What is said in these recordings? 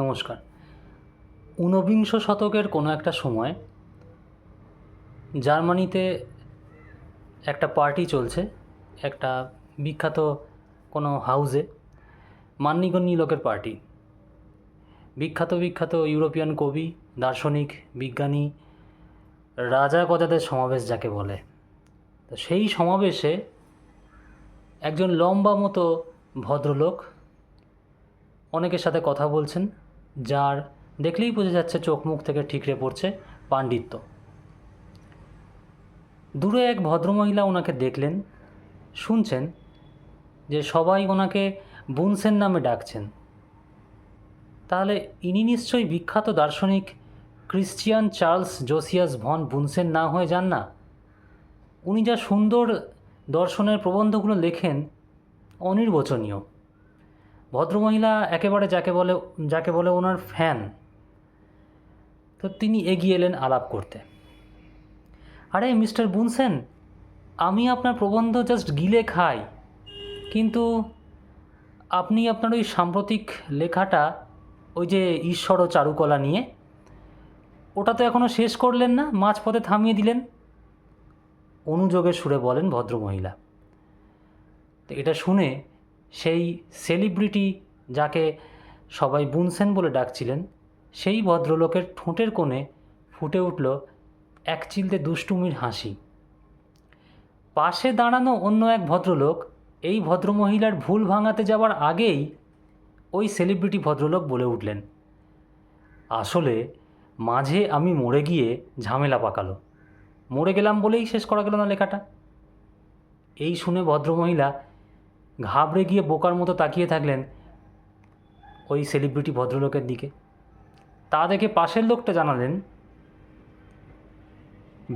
নমস্কার। ঊনবিংশ শতকের কোনো একটা সময় জার্মানিতে একটা পার্টি চলছে, একটা বিখ্যাত কোনো হাউসে, মান্যিগণ্য লোকের পার্টি। বিখ্যাত বিখ্যাত ইউরোপিয়ান কবি, দার্শনিক, বিজ্ঞানী, রাজা গজাদের সমাবেশ যাকে বলে। তো সেই সমাবেশে একজন লম্বা মতো ভদ্রলোক অনেকের সাথে কথা বলছেন, যার দেখলেই বোঝা যাচ্ছে চোখ মুখ থেকে ঠিকরে পড়ছে পাণ্ডিত্য। দূরে এক ভদ্রমহিলা ওনাকে দেখলেন, শুনছেন যে সবাই ওনাকে বুনসেন নামে ডাকছেন। তাহলে ইনি নিশ্চয়ই বিখ্যাত দার্শনিক ক্রিশ্চিয়ান চার্লস জোসিয়াস ভন বুনসেন না হয়ে যান না? উনি যা সুন্দর দর্শনের প্রবন্ধগুলো লেখেন, অনির্বচনীয়। ভদ্রমহিলা একেবারে যাকে বলে ওনার ফ্যান। তো তিনি এগিয়ে এলেন আলাপ করতে। আরে মিস্টার বুনসেন, আমি আপনার প্রবন্ধ জাস্ট গিলে খাই, কিন্তু আপনি আপনার ওই সাম্প্রতিক লেখাটা, ওই যে ঈশ্বর ও চারুকলা নিয়ে, ওটা তো এখনও শেষ করলেন না, মাঝপথে থামিয়ে দিলেন। অনুযোগের সুরে বলেন ভদ্রমহিলা। তো এটা শুনে সেই সেলিব্রিটি, যাকে সবাই বুনসেন বলে ডাকছিলেন, সেই ভদ্রলোকের ঠোঁটের কোণে ফুটে উঠল এক চিলতে দুষ্টুমির হাসি। পাশে দাঁড়ানো অন্য এক ভদ্রলোক এই ভদ্রমহিলার ভুল ভাঙাতে যাওয়ার আগেই ওই সেলিব্রিটি ভদ্রলোক বলে উঠলেন, আসলে মাঝে আমি মরে গিয়ে ঝামেলা পাকালো, মরে গেলাম বলেই শেষ করা গেল না লেখাটা। এই শুনে ভদ্রমহিলা ঘাবড়ে গিয়ে বোকার মতো তাকিয়ে থাকলেন ওই সেলিব্রিটি ভদ্রলোকের দিকে। তা দেখে পাশের লোকটা জানালেন,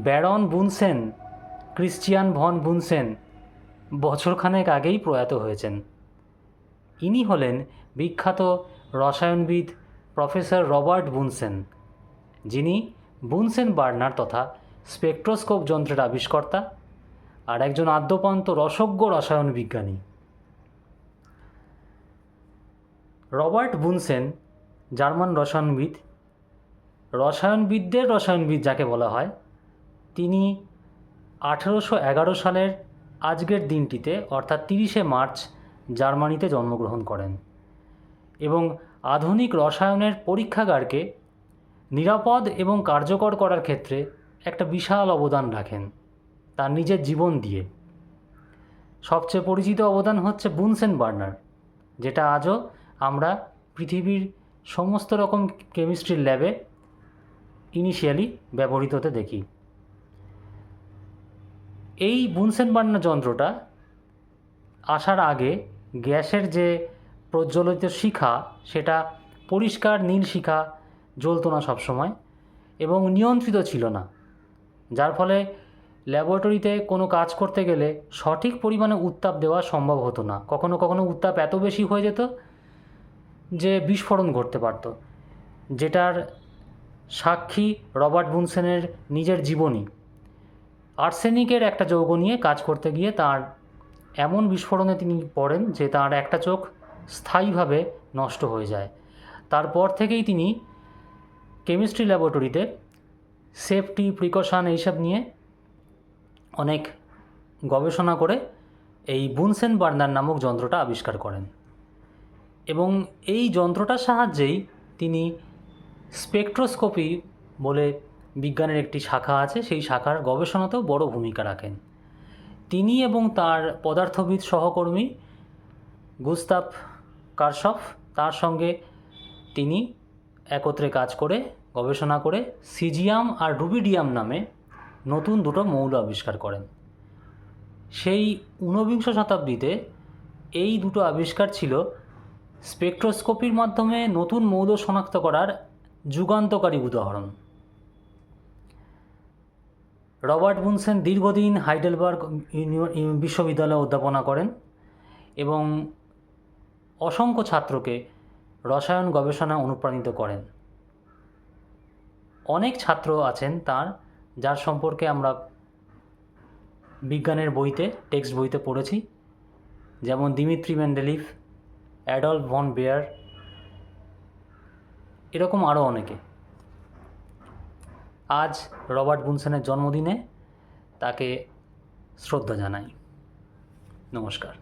baron Bunsen, Christian von Bunsen বছরখানেক আগেই প্রয়াত হয়েছেন। ইনি হলেন বিখ্যাত রসায়নবিদ প্রফেসর রবার্ট বুনসেন, যিনি বুনসেন বার্নার তথা স্পেকট্রোস্কোপ যন্ত্রের আবিষ্কর্তা আর একজন আদ্যপান্ত রসজ্ঞ রসায়ন বিজ্ঞানী। রবার্ট বুনসেন জার্মান রসায়নবিদদের রসায়নবিদ যাকে বলা হয়। তিনি 1811 সালের আজকের দিনটিতে, অর্থাৎ 30শে মার্চ জার্মানিতে জন্মগ্রহণ করেন এবং আধুনিক রসায়নের পরীক্ষাগারকে নিরাপদ এবং কার্যকর করার ক্ষেত্রে একটা বিশাল অবদান রাখেন তার নিজের জীবন দিয়ে। সবচেয়ে পরিচিত অবদান হচ্ছে বুনসেন বার্নার, যেটা আজও আমরা পৃথিবীর সমস্ত রকম কেমিস্ট্রির ল্যাবে ইনিশিয়ালি ব্যবহৃত হতে দেখি। এই বুনসেন বার্নার যন্ত্রটা আসার আগে গ্যাসের যে প্রজ্বলিত শিখা, সেটা পরিষ্কার নীল শিখা জ্বলতো না সবসময় এবং নিয়ন্ত্রিত ছিল না, যার ফলে ল্যাবরেটরিতে কোনো কাজ করতে গেলে সঠিক পরিমাণে উত্তাপ দেওয়া সম্ভব হতো না। কখনো কখনো উত্তাপ এত বেশি হয়ে যেত যে বিস্ফোরণ ঘটতে পারত, যেটার সাক্ষী রবার্ট বুনসেনের নিজের জীবনী। আর্সেনিকের একটা যৌগ নিয়ে কাজ করতে গিয়ে তার এমন বিস্ফোরণে তিনি পড়েন যে তার একটা চোখ স্থায়ীভাবে নষ্ট হয়ে যায়। তারপর থেকেই তিনি কেমিস্ট্রি ল্যাবরেটরিতে সেফটি প্রিকশন এইসব নিয়ে অনেক গবেষণা করে এই বুনসেন বার্নার নামক যন্ত্রটা আবিষ্কার করেন এবং এই যন্ত্রটার সাহায্যেই তিনি স্পেকট্রোস্কোপি বলে বিজ্ঞানের একটি শাখা আছে, সেই শাখার গবেষণাতেও বড় ভূমিকা রাখেন। তিনি এবং তার পদার্থবিদ সহকর্মী গুস্তাভ কারশফ, তার সঙ্গে তিনি একত্রে কাজ করে গবেষণা করে সিজিয়াম আর রুবিডিয়াম নামে নতুন দুটো মৌল আবিষ্কার করেন। সেই ঊনবিংশ শতাব্দীতে এই দুটো আবিষ্কার ছিল স্পেকট্রোস্কোপির মাধ্যমে নতুন মৌল শনাক্ত করার যুগান্তকারী উদাহরণ। রবার্ট বুনসেন দীর্ঘদিন হাইডেলবার্গ বিশ্ববিদ্যালয়ে অধ্যাপনা করেন এবং অসংখ্য ছাত্রকে রসায়ন গবেষণা অনুপ্রাণিত করেন। অনেক ছাত্র আছেন তার, যার সম্পর্কে আমরা বিজ্ঞানের বইতে, টেক্সট বইতে পড়েছি, যেমন Dmitri Mendeleev, Adolf von Baeyer, এরকম আরও অনেকে। আজ রবার্ট বুনসেনের জন্মদিনে তাকে শ্রদ্ধা জানাই। নমস্কার।